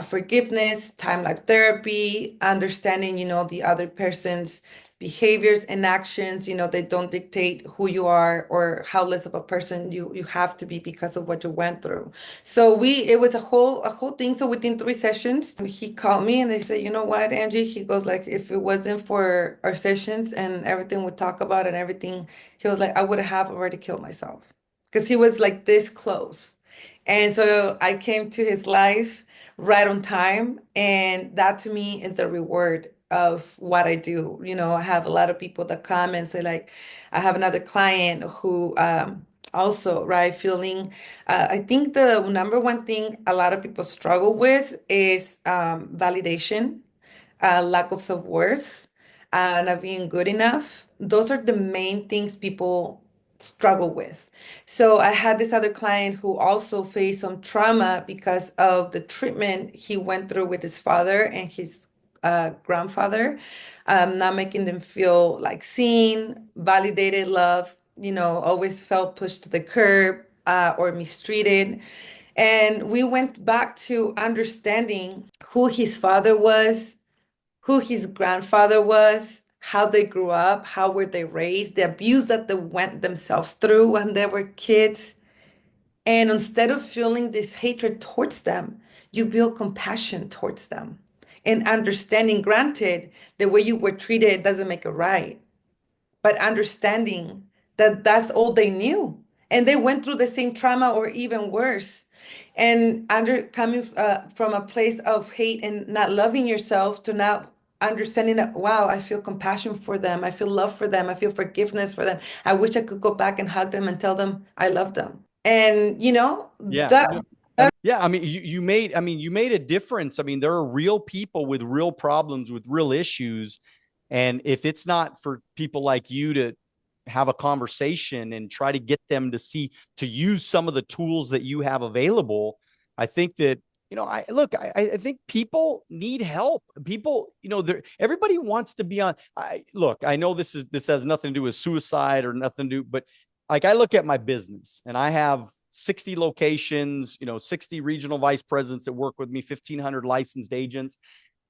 forgiveness, time life therapy, understanding, you know, the other person's behaviors and actions, you know, they don't dictate who you are or how less of a person you have to be because of what you went through. So it was a whole thing. So within 3 sessions, he called me and they said, you know what, Angie, he goes like, if it wasn't for our sessions and everything we talk about and everything, he was like, I would have already killed myself because he was like this close. And so I came to his life right on time. And that to me is the reward of what I do. You know, I have a lot of people that come and say, like, I have another client who also, right, feeling, I think the number one thing a lot of people struggle with is validation, lack of self-worth, not being good enough. Those are the main things people struggle with. So I had this other client who also faced some trauma because of the treatment he went through with his father and his grandfather, not making them feel like seen, validated, love, you know, always felt pushed to the curb or mistreated. And we went back to understanding who his father was, who his grandfather was, how they grew up, how were they raised, the abuse that they went themselves through when they were kids. And instead of feeling this hatred towards them, you build compassion towards them. And understanding, granted, the way you were treated doesn't make it right, but understanding that that's all they knew and they went through the same trauma or even worse, and under coming from a place of hate and not loving yourself to now understanding that, wow, I feel compassion for them, I feel love for them, I feel forgiveness for them, I wish I could go back and hug them and tell them I love them. And you know Yeah. that. Yeah. I mean, you made a difference. I mean, there are real people with real problems, with real issues. And if it's not for people like you to have a conversation and try to get them to see, to use some of the tools that you have available, I think that, you know, I think people need help. People, you know, everybody wants to be on. I know this has nothing to do with suicide or nothing to do, but like I look at my business and I have 60 locations, you know, 60 regional vice presidents that work with me, 1,500 licensed agents.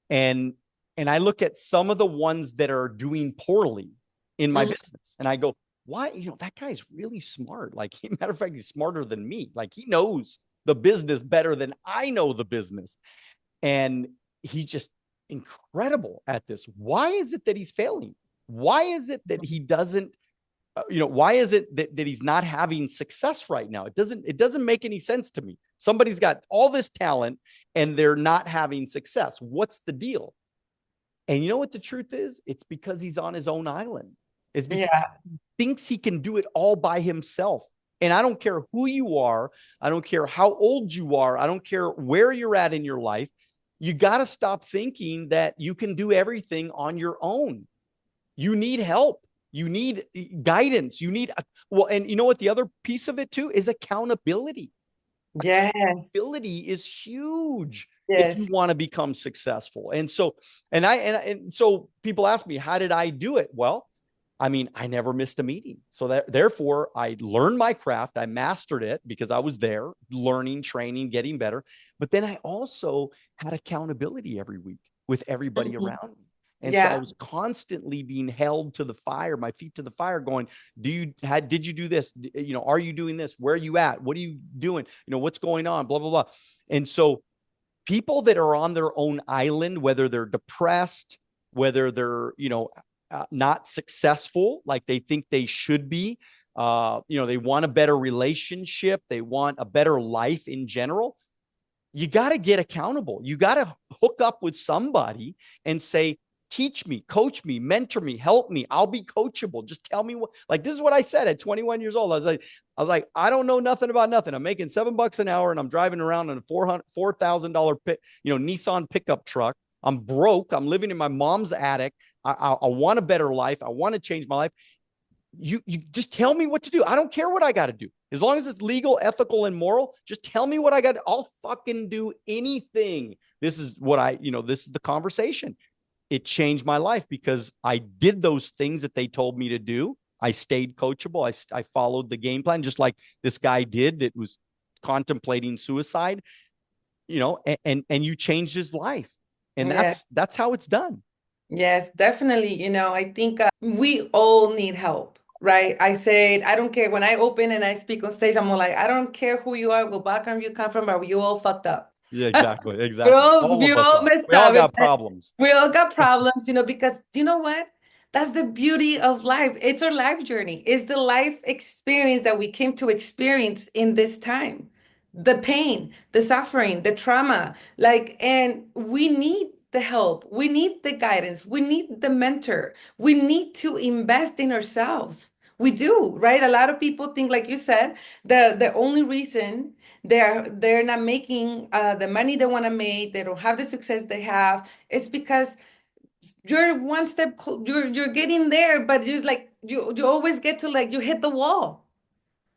And I look at some of the ones that are doing poorly in my Mhm. business. And I go, why? You know, that guy's really smart. Like, matter of fact, he's smarter than me. Like, he knows the business better than I know the business. And he's just incredible at this. Why is it that he's failing? Why is it that he doesn't, you know, why is it that he's not having success right now? It doesn't make any sense to me. Somebody's got all this talent and they're not having success. What's the deal? And you know what the truth is? It's because he's on his own island. It's because Yeah. he thinks he can do it all by himself. And I don't care who you are. I don't care how old you are. I don't care where you're at in your life. You got to stop thinking that you can do everything on your own. You need help. You need guidance. You need, well, and you know what? The other piece of it too is accountability. Yes. Accountability is huge if you Yes. want to become successful. And so, and so people ask me, how did I do it? Well, I mean, I never missed a meeting. So therefore I learned my craft. I mastered it because I was there learning, training, getting better. But then I also had accountability every week with everybody Mhm. around me. And so I Yeah. was constantly being held to the fire, my feet to the fire, going, did you do this? You know, are you doing this? Where are you at? What are you doing? You know, what's going on? Blah, blah, blah. And so people that are on their own island, whether they're depressed, whether they're, you know, not successful like they think they should be, you know, they want a better relationship, they want a better life in general. You got to get accountable. You got to hook up with somebody and say, teach me, coach me, mentor me, help me. I'll be coachable. Just tell me what, like, this is what I said at 21 years old. I was like, I don't know nothing about nothing. I'm making $7 an hour and I'm driving around in a $4,000 Nissan pickup truck. I'm broke. I'm living in my mom's attic. I want a better life. I want to change my life. You just tell me what to do. I don't care what I got to do. As long as it's legal, ethical, and moral, just tell me what I got to. I'll fucking do anything. This is what this is the conversation. It changed my life because I did those things that they told me to do. I stayed coachable. I followed the game plan, just like this guy did that was contemplating suicide, and you changed his life. And Yeah. that's how it's done. Yes, definitely. I think we all need help, right? I said, I don't care. When I open and I speak on stage, I'm all like, I don't care who you are, what background you come from, but you all fucked up. Yeah, exactly. We're Exactly. all, All of we're us all are. messed We all up. got problems. We all got problems, because you know what? That's the beauty of life. It's our life journey. It's the life experience that we came to experience in this time. The pain, the suffering, the trauma, and we need the help. We need the guidance. We need the mentor. We need to invest in ourselves. We do, right? A lot of people think, like you said, the only reason they're not making the money they want to make, they don't have the success they have, it's because you're one step you're getting there, but you're like you always get to, like, you hit the wall.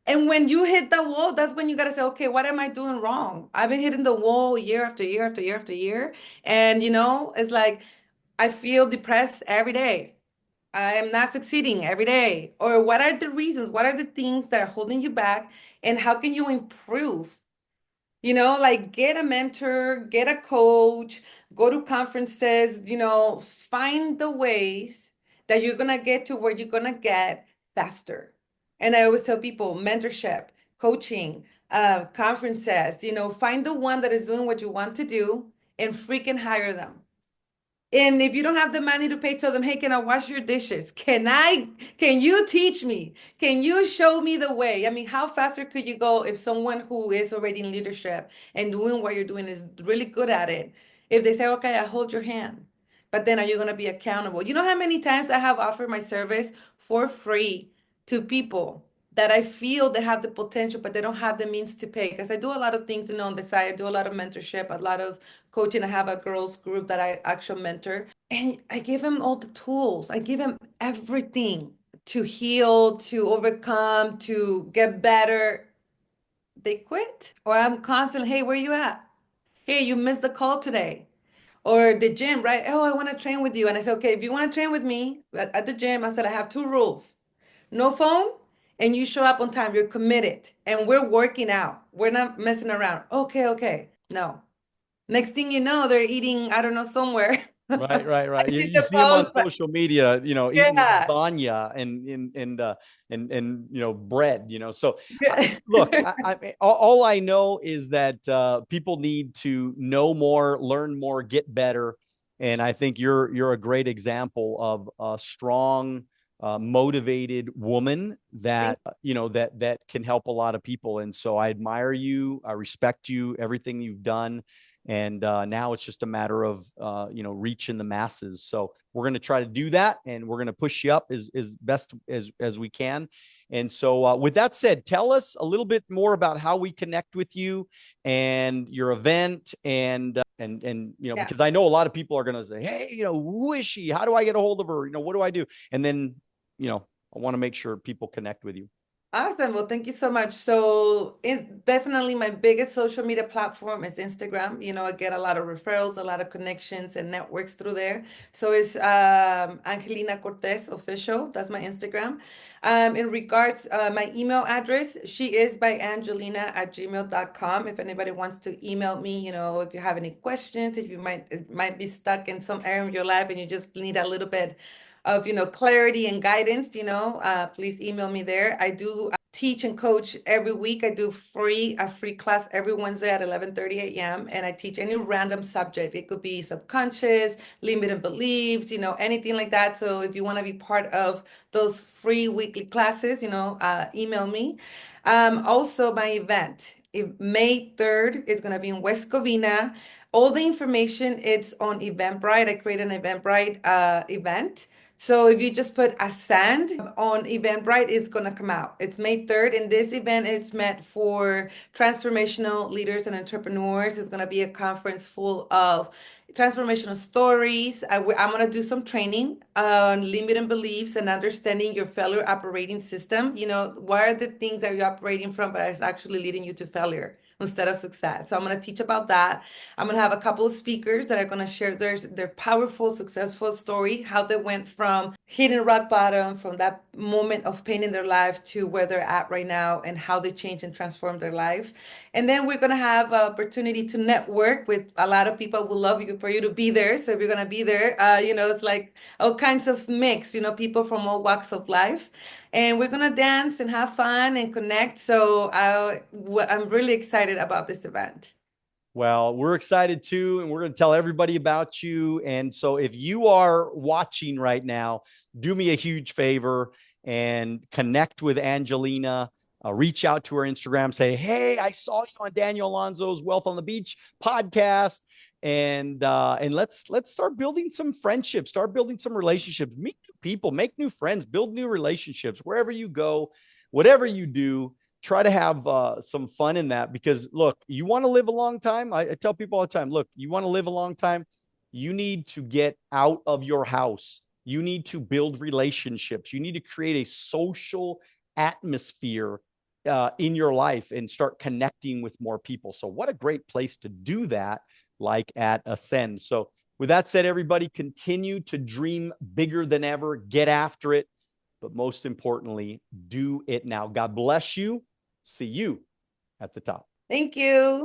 And when you hit the wall, that's when you got to say, okay, what am I doing wrong? I've been hitting the wall year after year after year after year, and it's like I feel depressed every day. I am not succeeding every day. Or what are the reasons? What are the things that are holding you back? And how can you improve? Like, get a mentor, get a coach, go to conferences, find the ways that you're going to get to where you're going to get faster. And I always tell people mentorship, coaching, conferences, find the one that is doing what you want to do and freaking hire them. And if you don't have the money to pay, tell them, hey, can I wash your dishes? Can you teach me? Can you show me the way? I mean, how faster could you go if someone who is already in leadership and doing what you're doing is really good at it? If they say, okay, I hold your hand, but then are you going to be accountable? You know how many times I have offered my service for free to people that I feel they have the potential, but they don't have the means to pay? Because I do a lot of things, on the side. I do a lot of mentorship, a lot of coaching. I have a girls group that I actually mentor, and I give them all the tools. I give them everything to heal, to overcome, to get better. They quit, or I'm constantly, hey, where you at? Hey, you missed the call today. Or the gym, right? Oh, I want to train with you. And I said, okay, if you want to train with me at the gym, I said, I have two rules: no phone, and you show up on time. You're committed. And we're working out. We're not messing around. Okay, okay. No. Next thing you know, they're eating, I don't know, somewhere. Right, right, I right. You see you the see them on post, but social media, eating yeah. lasagna and bread, So Yeah. look, all I know is that people need to know more, learn more, get better, and I think you're a great example of a strong, motivated woman Thank that that can help a lot of people. And so I admire you, I respect you, everything you've done. And now it's just a matter of reaching the masses. So we're going to try to do that, and we're going to push you up as best as we can. And so, with that said, tell us a little bit more about how we connect with you and your event, and Yeah. because I know a lot of people are going to say, hey, who is she? How do I get a hold of her? What do I do? And then, I want to make sure people connect with you. Awesome. Well, thank you so much. So, definitely my biggest social media platform is Instagram. I get a lot of referrals, a lot of connections and networks through there. So it's Angelina Cortez official. That's my Instagram. In regards, my email address, she is by Angelina@gmail.com. If anybody wants to email me, if you have any questions, if you might be stuck in some area of your life and you just need a little bit of clarity and guidance, please email me there. I do teach and coach every week. I do a free class every Wednesday at 11:30 a.m. and I teach any random subject. It could be subconscious, limited beliefs, anything like that. So if you want to be part of those free weekly classes, email me. Also, my event, May 3rd, is going to be in West Covina. All the information it's on Eventbrite. I create an Eventbrite event So if you just put Ascend on Eventbrite, it's going to come out. It's May 3rd, and this event is meant for transformational leaders and entrepreneurs. It's going to be a conference full of transformational stories. I'm going to do some training on limiting beliefs and understanding your failure operating system. You know, what are the things that you're operating from, but it's actually leading you to failure instead of success. So I'm going to teach about that. I'm going to have a couple of speakers that are going to share their powerful, successful story, how they went from hitting rock bottom, from that moment of pain in their life to where they're at right now and how they changed and transformed their life. And then we're going to have an opportunity to network with a lot of people who love you for you to be there. So if you're going to be there, it's like all kinds of mix, people from all walks of life. And we're going to dance and have fun and connect. So I'm really excited about this event. Well, we're excited too, and we're going to tell everybody about you. And so if you are watching right now, do me a huge favor and connect with Angelina. Reach out to her Instagram, say, hey, I saw you on Daniel Alonzo's Wealth on the Beach podcast. And let's start building some friendships, start building some relationships, meet new people, make new friends, build new relationships wherever you go, whatever you do. Try to have some fun in that, because look, you want to live a long time. I tell people all the time, look, you want to live a long time, you need to get out of your house. You need to build relationships. You need to create a social atmosphere in your life and start connecting with more people. So what a great place to do that, like at Ascend. So with that said, everybody, continue to dream bigger than ever, get after it, but most importantly, do it now. God bless you. See you at the top. Thank you.